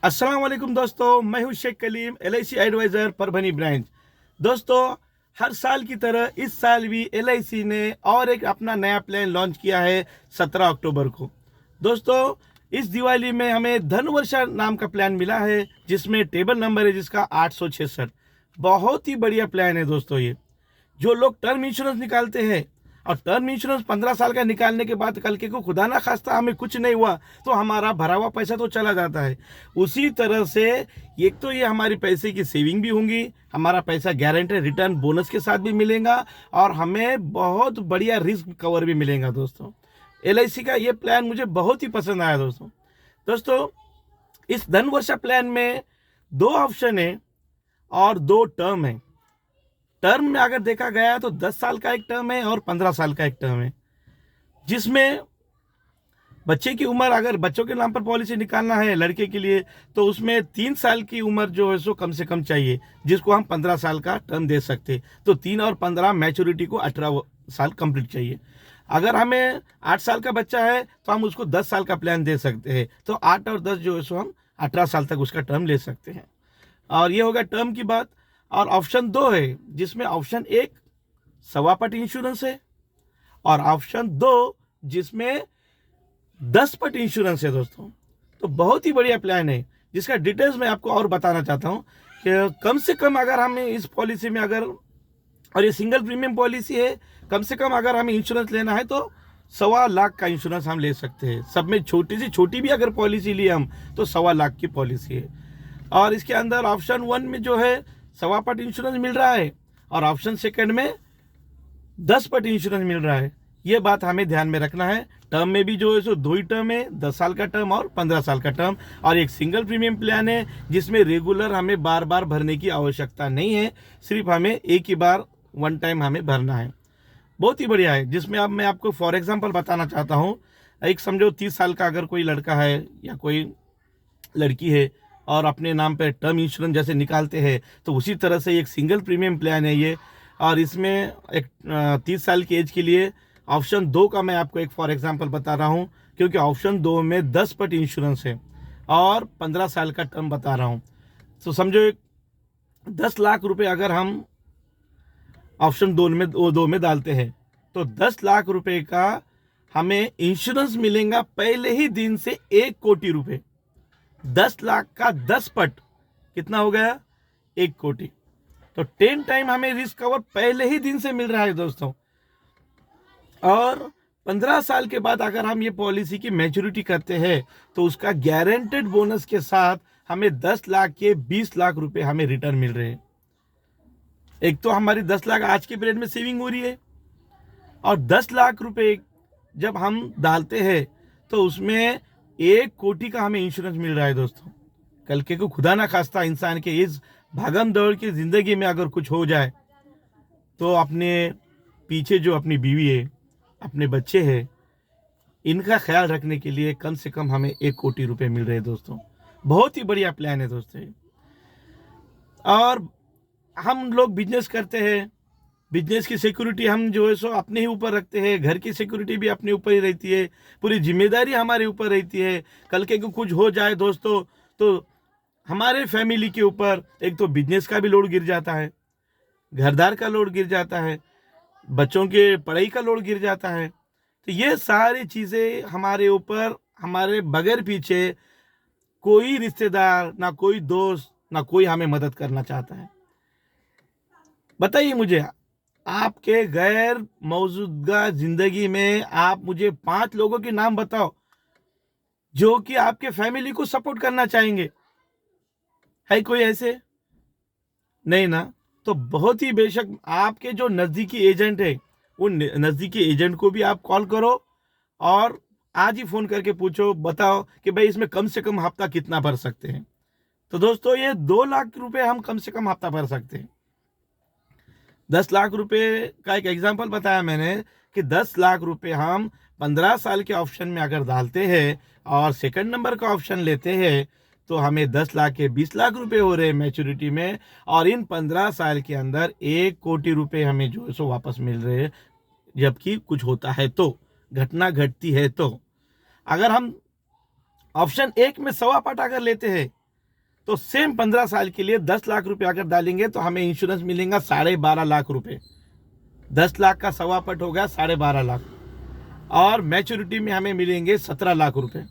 अस्सलाम वालेकुम दोस्तों, मैं हूं Shaikh Kaleem, LIC adviser Parbhani branch. दोस्तों, हर साल की तरह इस साल भी LIC ने और एक अपना नया प्लान लॉन्च किया है 17 अक्टूबर को। दोस्तों, इस दिवाली में हमें धनवर्षा नाम का प्लान मिला है, जिसमें टेबल नंबर है जिसका 866। बहुत ही बढ़िया प्लान है दोस्तों ये। जो लोग टर्म इंश्योरेंस निकालते हैं और टर्म इंश्योरेंस 15 साल का निकालने के बाद कल के को खुदा ना खास्ता हमें कुछ नहीं हुआ तो हमारा भरा हुआ पैसा तो चला जाता है। उसी तरह से एक तो ये हमारी पैसे की सेविंग भी होंगी, हमारा पैसा गारंटेड रिटर्न बोनस के साथ भी मिलेगा और हमें बहुत बढ़िया रिस्क कवर भी मिलेगा। दोस्तों, LIC का ये प्लान मुझे बहुत ही पसंद आया। दोस्तों, इस धनवर्षा प्लान में 2 ऑप्शन है और 2 टर्म है। टर्म में अगर देखा गया तो 10 साल का एक टर्म है और 15 साल का एक टर्म है, जिसमें बच्चे की उम्र, अगर बच्चों के नाम पर पॉलिसी निकालना है लड़के के लिए, तो उसमें 3 साल की उम्र जो है सो कम से कम चाहिए, जिसको हम 15 साल का टर्म दे सकते। तो 3 और 15 मैच्योरिटी को 18 साल कंप्लीट चाहिए। अगर हमें 8 साल का बच्चा है तो हम उसको 10 साल का प्लान दे सकते हैं। तो 8 और 10 जो है सो हम 18 साल तक उसका टर्म ले सकते हैं। और ये होगा टर्म की बात। और ऑप्शन 2 है, जिसमें ऑप्शन 1 सवा पट इंश्योरेंस है और ऑप्शन 2 जिसमें 10 पट इंश्योरेंस है। दोस्तों, तो बहुत ही बढ़िया प्लान है, जिसका डिटेल्स मैं आपको और बताना चाहता हूँ कि कम से कम अगर हमें इस पॉलिसी में अगर, और ये सिंगल प्रीमियम पॉलिसी है, कम से कम अगर हमें इंश्योरेंस लेना है तो 1.25 लाख का इंश्योरेंस हम ले सकते हैं। सब में छोटी से छोटी भी अगर पॉलिसी लिए हम तो 1.25 लाख की पॉलिसी है। और इसके अंदर ऑप्शन 1 में जो है 1.25 पट इंश्योरेंस मिल रहा है और ऑप्शन सेकंड में 10 पट इंश्योरेंस मिल रहा है। ये बात हमें ध्यान में रखना है। टर्म में भी जो है सो 2 ही टर्म है, 10 साल का टर्म और 15 साल का टर्म। और एक सिंगल प्रीमियम प्लान है, जिसमें रेगुलर हमें बार बार भरने की आवश्यकता नहीं है, सिर्फ हमें एक ही बार वन टाइम हमें भरना है। बहुत ही बढ़िया है, जिसमें अब मैं आपको फॉर एग्जांपल बताना चाहता हूँ। एक समझो 30 साल का अगर कोई लड़का है या कोई लड़की है और अपने नाम पे टर्म इंश्योरेंस जैसे निकालते हैं, तो उसी तरह से एक सिंगल प्रीमियम प्लान है ये। और इसमें एक 30 साल की एज के लिए ऑप्शन 2 का मैं आपको एक फॉर एग्जांपल बता रहा हूँ, क्योंकि ऑप्शन 2 में 10 पट इंश्योरेंस है और 15 साल का टर्म बता रहा हूँ। तो समझो 10 लाख रुपए अगर हम ऑप्शन 2 में डालते हैं तो 10 लाख रुपए का हमें इंश्योरेंस मिलेगा पहले ही दिन से 1 कोटी रुपए। 10 लाख का 10 पट कितना हो गया? 1 कोटी। तो 10 टाइम हमें रिस्क कवर पहले ही दिन से मिल रहा है दोस्तों। और 15 साल के बाद अगर हम ये पॉलिसी की मैच्योरिटी करते हैं तो उसका गारंटेड बोनस के साथ हमें 10 लाख के 20 लाख रुपए हमें रिटर्न मिल रहे हैं। एक तो हमारी 10 लाख आज के पीरियड में सेविंग हो रही है, और 10 लाख रुपए जब हम डालते हैं तो उसमें 1 कोटी का हमें इंश्योरेंस मिल रहा है दोस्तों। कल के को खुदा ना खास्ता इंसान के इस भागम दौड़ की ज़िंदगी में अगर कुछ हो जाए तो अपने पीछे जो अपनी बीवी है, अपने बच्चे हैं, इनका ख्याल रखने के लिए कम से कम हमें 1 कोटी रुपए मिल रहे हैं दोस्तों। बहुत ही बढ़िया प्लान है दोस्तों। और हम लोग बिजनेस करते हैं, बिजनेस की सिक्योरिटी हम जो है सो अपने ही ऊपर रखते हैं, घर की सिक्योरिटी भी अपने ऊपर ही रहती है, पूरी जिम्मेदारी हमारे ऊपर रहती है। कल के को कुछ हो जाए दोस्तों तो हमारे फैमिली के ऊपर एक तो बिजनेस का भी लोड गिर जाता है, घरदार का लोड गिर जाता है, बच्चों के पढ़ाई का लोड गिर जाता है। तो ये सारी चीज़ें हमारे ऊपर, हमारे बगैर पीछे कोई रिश्तेदार ना कोई दोस्त ना कोई हमें मदद करना चाहता है। बताइए मुझे, आपके गैर मौजूदा जिंदगी में आप मुझे 5 लोगों के नाम बताओ जो कि आपके फैमिली को सपोर्ट करना चाहेंगे। है कोई ऐसे? नहीं ना। तो बहुत ही बेशक आपके जो नज़दीकी एजेंट है, उन नज़दीकी एजेंट को भी आप कॉल करो और आज ही फ़ोन करके पूछो, बताओ कि भाई इसमें कम से कम हफ्ता कितना भर सकते हैं। तो दोस्तों, ये 2 लाख रुपए हम कम से कम हफ्ता भर सकते हैं। 10 लाख रुपए का एक एग्जांपल बताया मैंने कि 10 लाख रुपए हम 15 साल के ऑप्शन में अगर डालते हैं और सेकंड नंबर का ऑप्शन लेते हैं तो हमें 10 लाख के 20 लाख रुपए हो रहे हैं मैच्योरिटी में। और इन 15 साल के अंदर 1 कोटी रुपए हमें जो है सो वापस मिल रहे हैं, जबकि कुछ होता है तो, घटना घटती है तो। अगर हम ऑप्शन 1 में 1.25 पट अगर लेते हैं तो सेम 15 साल के लिए 10 लाख रुपए अगर डालेंगे तो हमें इंश्योरेंस मिलेगा 12.5 लाख रुपए। 10 लाख का सवा पट होगा 12.5 लाख, और मैच्योरिटी में हमें मिलेंगे 17 लाख रुपए।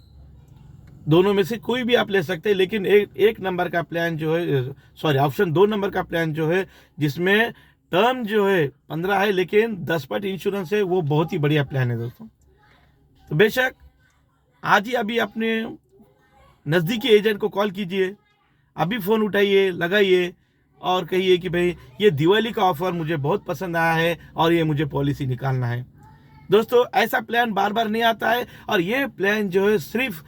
दोनों में से कोई भी आप ले सकते हैं, लेकिन एक नंबर का प्लान जो है, सॉरी ऑप्शन 2 नंबर का प्लान जो है, जिसमें टर्म जो है 15 है लेकिन 10 पट इंश्योरेंस है, वो बहुत ही बढ़िया प्लान है दोस्तों। तो बेशक आज ही अभी अपने नज़दीकी एजेंट को कॉल कीजिए, अभी फ़ोन उठाइए, लगाइए और कहिए कि भाई ये दिवाली का ऑफ़र मुझे बहुत पसंद आया है और ये मुझे पॉलिसी निकालना है। दोस्तों ऐसा प्लान बार बार नहीं आता है, और ये प्लान जो है सिर्फ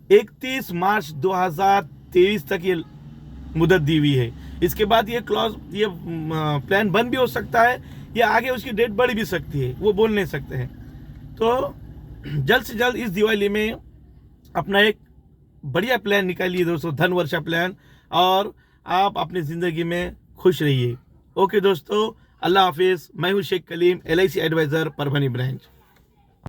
31 मार्च 2023 तक ये मुदत दी हुई है। इसके बाद ये प्लान बंद भी हो सकता है, या आगे उसकी डेट बढ़ भी सकती है, वो बोल नहीं सकते हैं। तो जल्द से जल्द इस दिवाली में अपना एक बढ़िया प्लान निकालिए दोस्तों, धन वर्षा प्लान, और आप अपनी ज़िंदगी में खुश रहिए। ओके दोस्तों, अल्लाह हाफिज़। मैं हूँ Shaikh Kaleem, LIC adviser Parbhani branch.